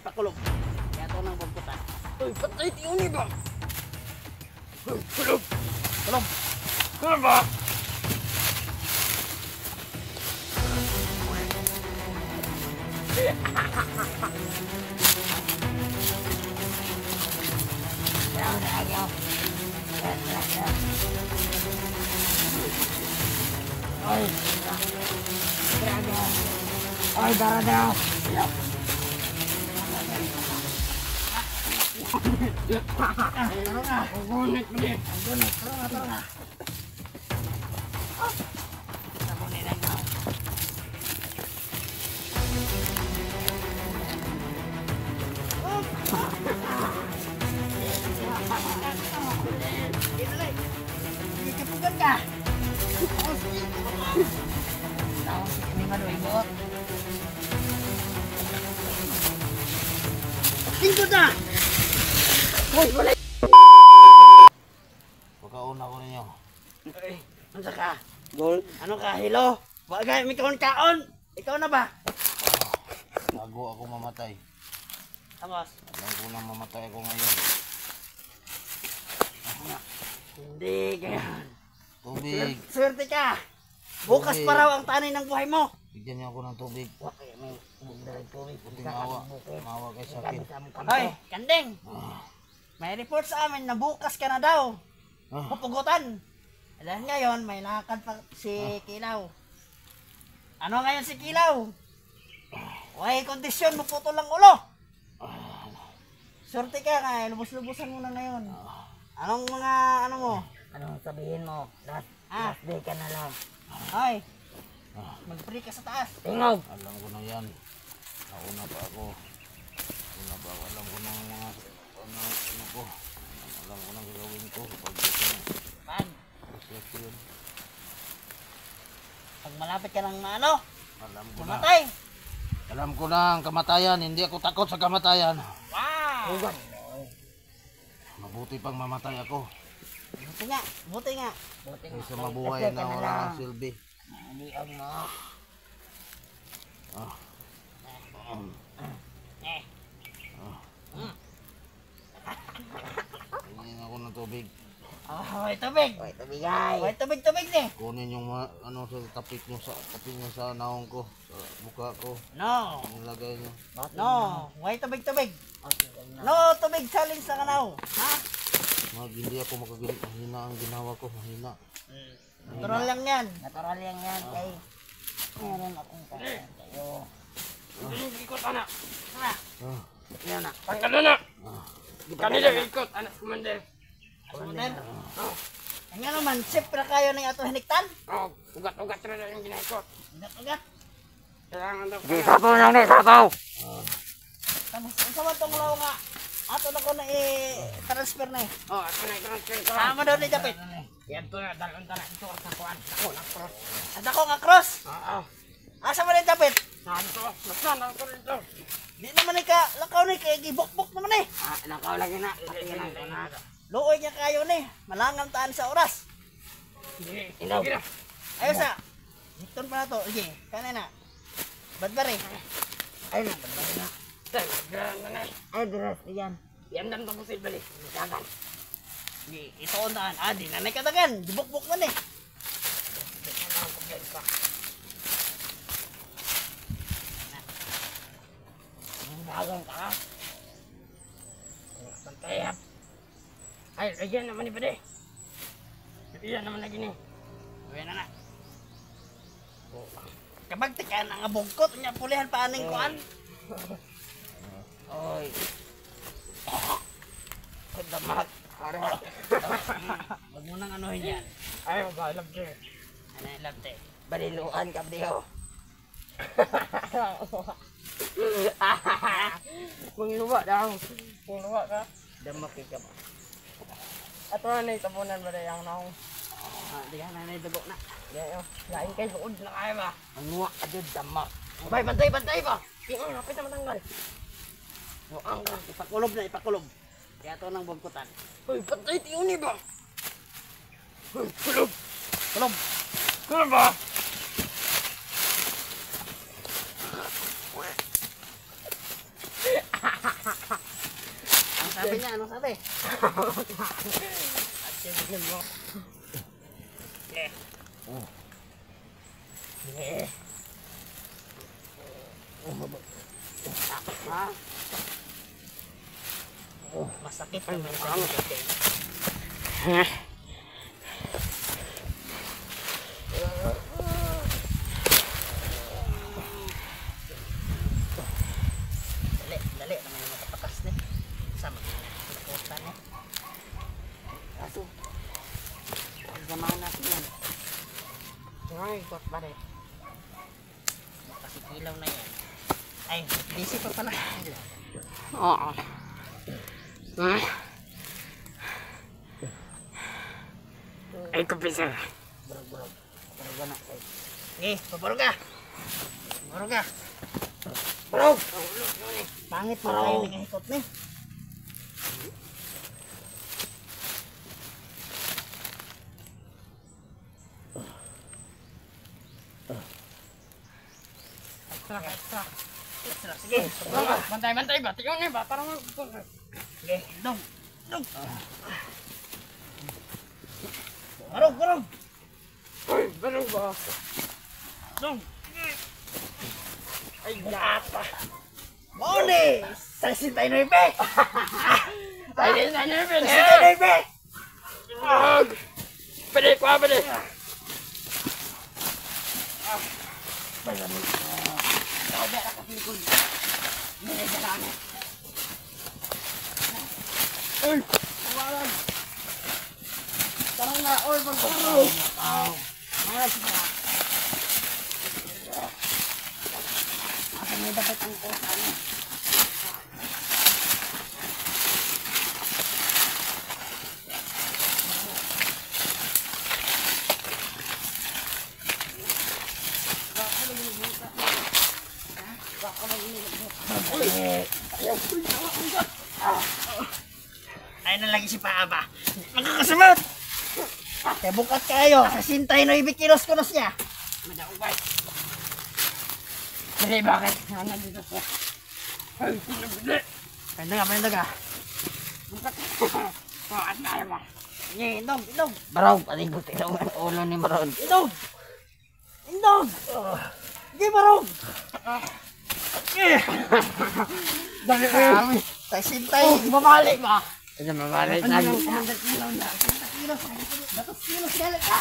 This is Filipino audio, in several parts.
ipakulog. Kaya ito nang bugkutan. Uy, patay tiyuni ba? Kulog! Kulog! Kulog ba? Ay, darada! Gunit mo din! Tara. Sabunin lang ako. Ikapugan ka! Tawang si kami maluibot. Tingkod na! Hoy, wala! Pagkauna ko ninyo. Ay, ano ka? Gold? Ano ka, hello? Bagay, may kaon-kaon! Ikaw na ba? Bago ako mamatay. Tapos? Alam ko nang mamatay ako ngayon. Hindi, ganyan. Tubig. Swerte ka! Bukas pa raw ang tanay ng buhay mo! Bigyan niyo ako ng tubig. Okay, may tubig. Puting awa. Mawa kay sakit. Hoy, Kandeng! May report sa amin na bukas ka na daw. Pupugutan. Dahil ngayon, may lakad pa si Kilaw. Ano ngayon si Kilaw? May kondisyon, maputol lang ulo. Swerte ka nga, lubos-lubusan mo na ngayon. Anong mga, ano mo? Anong sabihin mo? Last day ka na lang. Hoy, mag-free ka sa taas. Tingog! Alam ko na yan. Nauna pa ako. Alam ko na mga ano ko. Alam ko na gagawin ko. Pag Pag malapit ka ng ano, alam ko na. mamatay. Alam ko na ang kamatayan. Hindi ako takot sa kamatayan. Wow! Mabuti pang mamatay ako. Buti nga, buti nga. Kaysa mabuhay na wala ng silbi. Liog mo. Tingin ako ng tubig. Oh, tubig. Hoy, tumigay. Hoy, tubig ni. Kunin yung ano sa tapik nyo sa naong ko. Sa mukha ko. No. Nilagay nyo. No. Hoy, tubig. No, tubig salin sa kanaw. Ha? Hindi ako makagalit. Mahina ang ginawa ko. Mahina. Natural lang yan. Natural yan yan. Kay meron akong kakain kayo. Ikot anak! Tara. Yan na. Tanggal na na! Kanila ikot anak commander! Sumunod. Nga naman, sip na kayo ng ato hiniktan. Oh, ugat-ugat na lang yung ginaikot. Ugat-ugat. Kailangan daw Di, sabaw lang na, sabaw! Tapos, ang sama tong law nga. Ato na ko na i-transfer na eh. Oh, ako na i-transfer ko. Sama daw ni Japit. Yan to na, dalon na ito sa kuwan. Ako na cross. At ako nga cross. Oo. Asa mo ni Japit? Saan to? Nasaan ako rito? Di naman ka, lakaw ni kay gibok-bok naman eh. Nakaw lagi na. Patingin ko na. Luoy niya kayo ni. Malangang taan sa oras. Sige. Ilaw. Sige na. Ayos na. Hikton pa na to. Sige, kanin na. Badbari. Ay, nagpapalala na. Ganun na na. Ay, diras, yan. Yan dan to posible. Kagan. Sige, ito on taan. Di na katagan. Gibok-bok man eh. Bagang ka. Pantayap. Ay, lagyan naman ni Pade. Lagyan naman lagi ni. Uwi na na. Kapag tikan ang abungkot, niya pulihan pa aning kuan. Oy. Damat. Pare. Huwag mo nang anuhin yan. Ay, magalab siya. Ano yung labte? Baliluan ka, Diyo. Mangluwa daw. Mangluwa ka. Damaki ka ba? Ato na itapunan ba dayang naong. Di ka na dugo na. Yayo. Lain kay buod na kaya ba? Ang nuwa ka dyan, damak. Bay, bantay ba? Tingnan, napit na matanggal. Ang ipakulob na, ipakulob. Kaya ito nang bungkutan. Uy, bantay tiyuni ba? Uy, kulog. Kulob! Kulog ba? Sabi niya, ano sabi? At sabihin mo. Eh. Eh. Ha? Masakit naman sa likod. Dali naman yung matapakas na. Sama yung nakutan na. Kaso, pagsamahan natin yan. Ay, got pa rin. Kasi kilaw na yan. Ay, busy pa pala. Oo. Ay, kapisa. Burog. Burog na. Eh, paburog ka. Burog ka. Burog! Pangit pa kayo nagahikot na. Extra. Sige, paburog ka. Bantay ba? Tingnan niyo ba? Parang Sige, dong. Burog. ay, barang ba? Dong. Ay, napa. Mone! 69! Ay, nangyayabin. 69! Wag! Pwede ko, pwede. Kaubi na kapilikod. Nilagyan namin. Ay, Tawaran. Tarang na, oy, magpaparo. Mga sige na. Asa may dapat ang kusa niya. Ay na lagi si Paaba. Magkakasamot! Kaya bukat kayo. Sasintay na 9 kilos ko na siya. madaubay. Pwede, bakit? Ano dito siya? Ay, pinabili. Pwede ka. At kaya mo. Indog. Baraw, palibot ito ang ulo ni Maron. Indog! Hindi barog! Dali kami. Sasintay. Bumalik ba? Ito mabalik na. Ano yung 100 kilos na? 100 kilos. 100 kilos galit ka.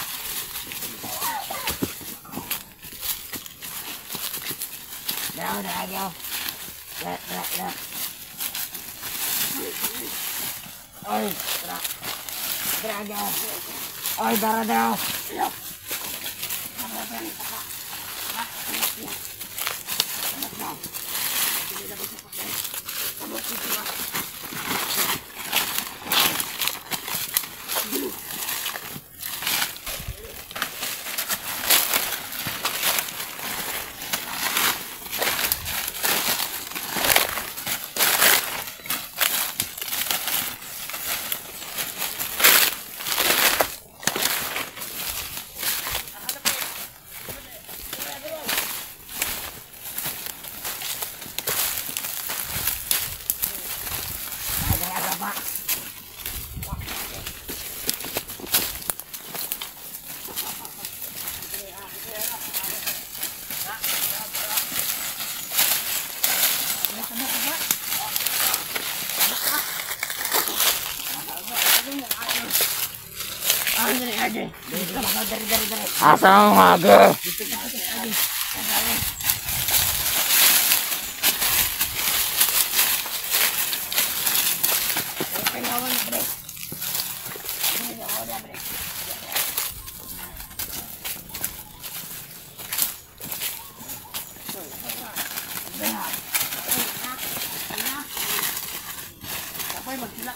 Daw, daw. Da. Ay, Daw. Ay, daw. asa ang maga? Sabay magtila.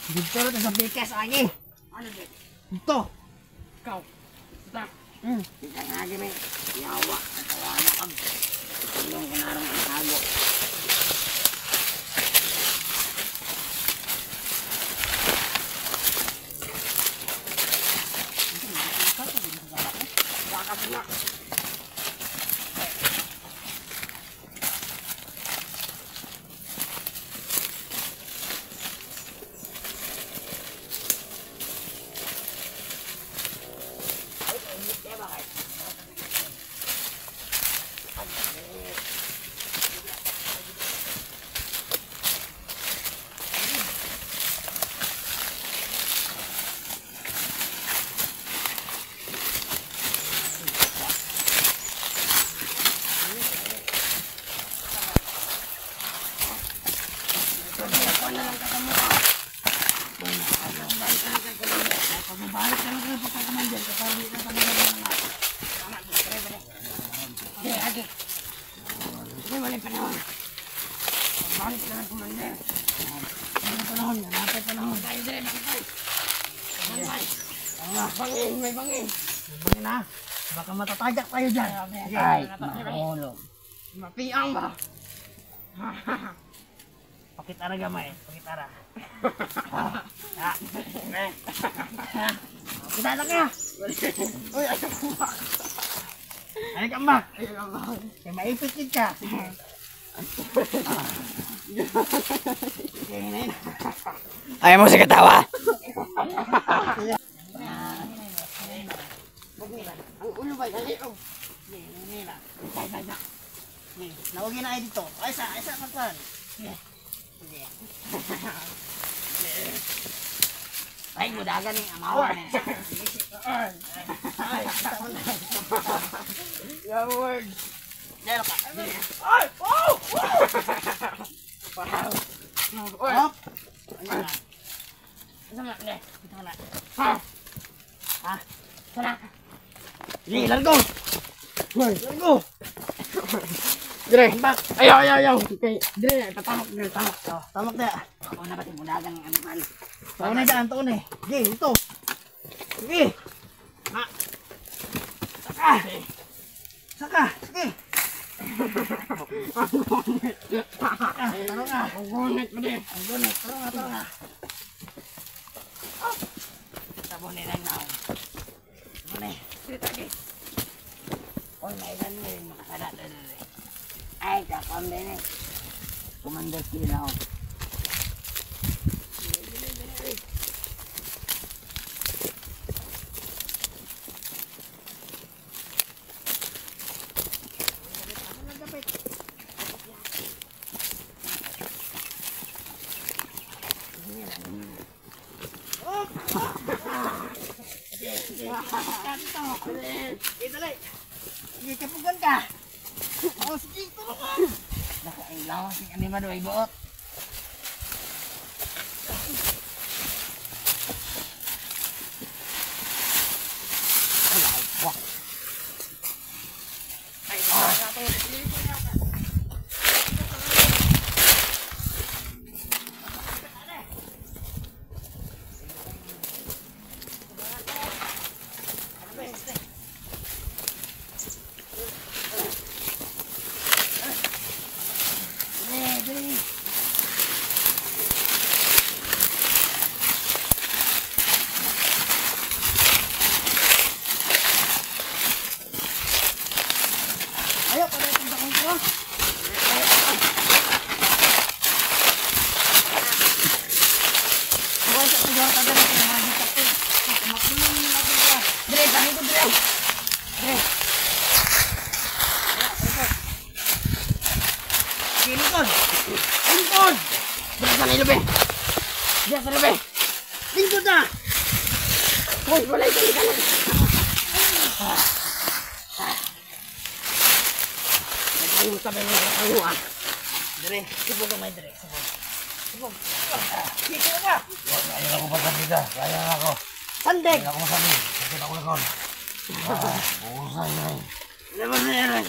Dito rin sa bikas agi. Ano ba? Ito. Ikaw. Ito. Kita nga di may yawa. Tawana kag. Tulong ko na rin ang tago. Tayo dire, nakitay. Bangin, may bangin. Bangin na. Baka matatagak tayo dyan. Ay, mahulog. Mapiang ba? Pakitara gamay. Pakitara. Kita na ka. Uy, ayaw ko ba? Ay ka mbak. Ayaw ba? Kaya maipit ka. Ayaw mo sa katawa? Ang ulo ba? Ayaw. Naugi na ay dito. Ay sa pagkuhan. Ay, mudagan ni amawa ni. Your word. Dahil ka. Ay! Oh! Wow! Hop. Sama na. Ito na. Ha? Sana. Sige, largo. Largo. Dire. Ayaw. Okay. Dire, tatamok. Oh, tamak na. Ako na pati mudagan ng animal. Taon na dyan, taon na. Sige, ito. Sige. Saka. Saka. Sige. Taro nga. Ang gunit mo din. Ang gunit. Taro nga. Sabon ni lang na. Muna. Dito, okay. Oy, may ganun rin makakada. Ay, kakam din eh. Commander Kilaw. Ito lang. Sige, kapugan ka. Oh, sige, taro nga. Nakailaw si anima do ay buot. Ayaw, para itong dakong ko. Buwan sa siguro ka ganito yung mga hitak ko. Makulong yung natin ko. Dire, dahil ko dire. Dire. Sige, lingkod. Lingkod! Dire sa nilubi. Dire sa nilubi. Lingkod na! Uy, wala ito. Ayun sabi mo sa kanya. Dire, sibog ka may dire. Sibog. Dito ka. Kaya ako pasabida. Kaya ako. Sandeg. Kaya ako masabi. Sakit ako lakon. Buusay na eh. Naman na yan.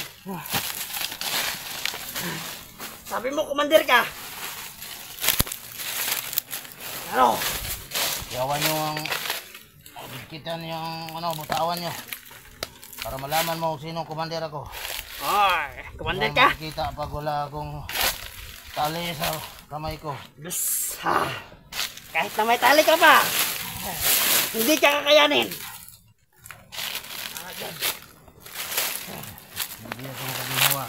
Sabi mo, commander ka. Ano? Yawan nyo ang bigkitan yung butawan nyo. Para malaman mo sinong commander ako. Ay, commander ka? Kita pag wala akong tali sa kamay ko. Diyos, ha. Kahit na may tali ka pa, hindi ka kakayanin. Hindi ako makaginawa.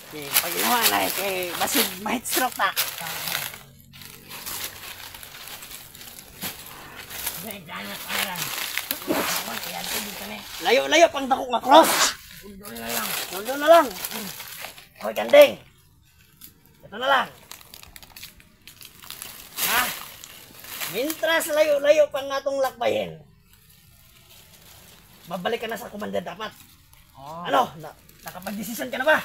Pag ginawa na kay basig mahit stroke na. Dire, ganyan ka lang. Ayan, dito na. Layo-layo pang dako nga cross. Undo na lang. Mundo na lang. Hoy, Kanding. Ito na lang. Ha? Mintras layo-layo pang atong lakbayin. Babalik ka na sa commander dapat. Ano? Nakapag-desisyon ka na ba?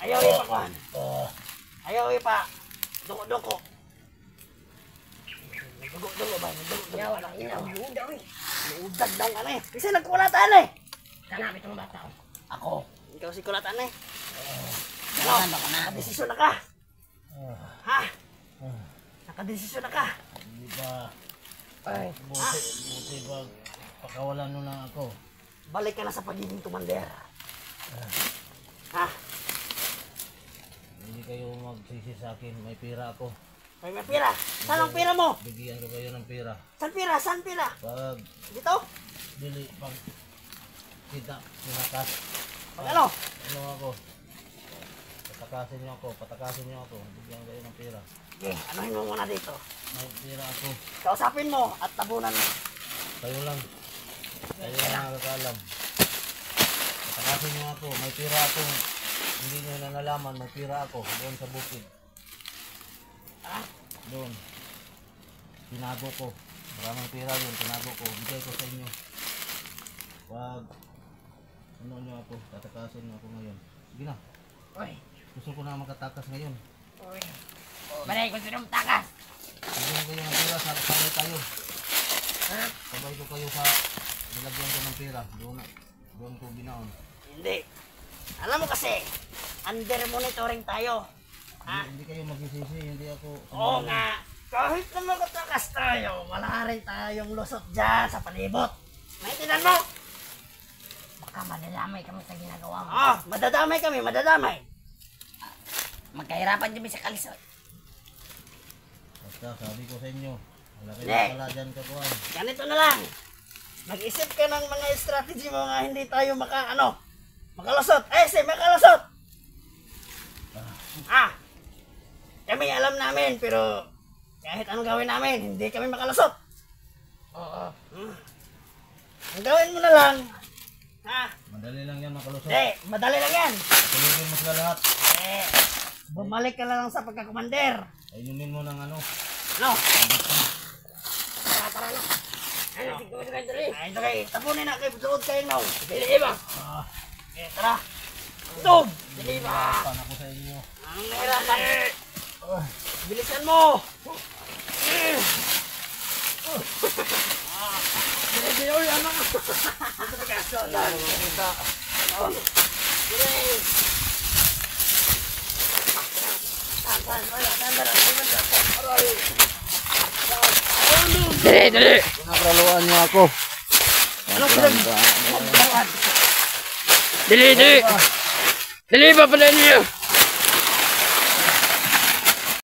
Ayaw ipa, Kwan. Ayaw ipa. Duko-duko. Dugo-dugo ba? Dugo-dugo. Yawa lang, inaw. Udag daw ka na eh. Kasi nagkulatan eh. Kanapit ang bata. Ako. Ikaw si kulatan eh. Ano ka na? Nakadesisyon na ka? Ha? Nakadesisyon na ka? Hindi ba, Ay, buti ba, pakawalan mo lang ako. Balik ka na sa pagiging commander. Ha? Hindi kayo magsisi sa akin, may pira ako. May pira. Saan ang pira mo? Bigyan ko kayo ng pira. Saan pira? Saan pira? Pag Dito? dili, pag kita, sinakas. Pag ano? Ano ako? Patakasin niyo ako. Bigyan kayo ng pira. Okay, anuhin mo muna dito. May pira ako. Kausapin mo at tabunan mo. Kayo lang. Kayo lang nakakalam. Patakasin niyo ako. May pira ako. Hindi niyo na nalaman. May pira ako. Doon sa bukid. Doon. Tinago ko. Maraming pira yun. Tinago ko. Bigay ko sa inyo. Wag. Ano niyo ako. Tatakasin niyo ako ngayon. Sige na. uy, Gusto ko na makatakas ngayon. uy. Balay ko sinong takas. Bigyan kayo ng pira. Sabay tayo. Sabay ko kayo sa nilagyan ko ng pira. Doon ko binaon. Hindi. Alam mo kasi, under monitoring tayo. Hindi kayo magsisisi. Hindi ako. Oo nga. Kahit na makatakas tayo, wala rin tayong lusot dyan sa palibot. Naintindihan mo? Baka madadamay kami sa ginagawa mo. Madadamay kami, madadamay. Magkahirapan kami sa kalisod. Basta sabi ko sa inyo. Wala kayo Hindi. pala dyan kakuhan. Ganito na lang. Mag-isip ka ng mga strategy mo nga hindi tayo makalusot. Makalusot! Kami alam namin, pero kahit anong gawin namin, hindi kami makalusot. Oo. Ang gawin mo na lang, Madali lang yan makalusot. hindi, madali lang yan. Tulungin mo sila lahat. Bumalik ka na lang sa pagkakomander. Inumin mo ng ano. No? Tara na. Ano, siguro ka dali. Ay, ito kayo, tapunin na kayo, tuod kayo no. Dili ba? Okay, tara. Tuod! Dili ba? Pan ako sa inyo. Ang nahirapan. Bilisan mo! Dili, uy, ano? Ito na kaso. Dili. Pinakraluan niyo ako. Ano sila? Dili. Dili ba pala niyo?